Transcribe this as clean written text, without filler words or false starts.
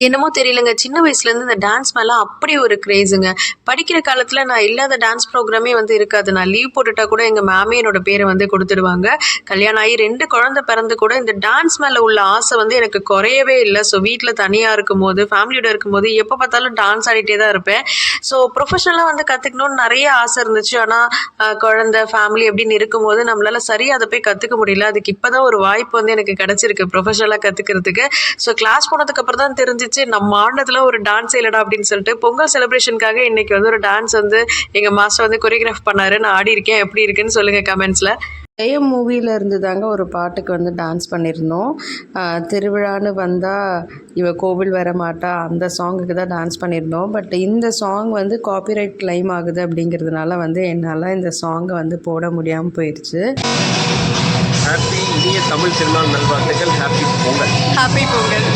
என்னமோ தெரியலங்க. சின்ன வயசுலேருந்து இந்த டான்ஸ் மேல அப்படி ஒரு கிரேஸுங்க. படிக்கிற காலத்துல நான் இல்லாத டான்ஸ் ப்ரோகிராமே வந்து இருக்காது. நான் லீவ் போட்டுட்டா கூட எங்க மேமே என்னோட பேர வந்து குடுத்துடுவாங்க. கல்யாணம் ஆகி 2 குழந்தை பிறந்து கூட இந்த டான்ஸ் மேல உள்ள ஆசை வந்து எனக்கு குறையவே இல்ல. ஸோ வீட்ல தனியா இருக்கும்போது, ஃபேமிலியோட இருக்கும்போது எப்ப பார்த்தாலும் டான்ஸ் ஆடிட்டே தான் இருப்பேன். ஸோ ப்ரொஃபஷனலா வந்து கத்துக்கணும்னு நெறைய ஆசை இருந்துச்சு. ஆனா குழந்தை, ஃபேமிலி அப்படின்னு இருக்கும்போது நம்மளால சரியா அத போய் கத்துக்க முடியல. அதுக்கு இப்ப தான் ஒரு வாய்ப்பு வந்து எனக்கு கிடைச்சிருக்கு ப்ரொஃபஷனலா கத்துக்கிறதுக்கு. ஸோ கிளாஸ் போனதுக்கு அப்புறம் தான் தெரிஞ்சுச்சு, நம்ம ஆடுனதுல ஒரு டான்ஸே இல்லடா அப்படின்னு சொல்லிட்டு, பொங்கல் செலிப்ரேஷனுக்காக இன்னைக்கு வந்து ஒரு டான்ஸ் வந்து எங்க மாஸ்டர் வந்து கொரியோகிராஃப் பண்ணாரு. நான் ஆடியிருக்கேன். எப்படி இருக்குன்னு சொல்லுங்க கமெண்ட்ஸ்ல. ஜெயம் மூவியில் இருந்து தாங்க ஒரு பாட்டுக்கு வந்து டான்ஸ் பண்ணியிருந்தோம். திருவிழான்னு வந்தால் இவ கோவில் வர மாட்டா அந்த சாங்குக்கு தான் டான்ஸ் பண்ணியிருந்தோம். பட் இந்த சாங் வந்து காப்பிரைட் கிளைம் ஆகுது அப்படிங்கிறதுனால வந்து என்னால் இந்த சாங்கை வந்து போட முடியாமல் போயிடுச்சு. ஹாப்பி இனிய தமிழ் திருநாள் நல்வாழ்த்துக்கள். ஹாப்பி பொங்கல். ஹாப்பி பொங்கல்.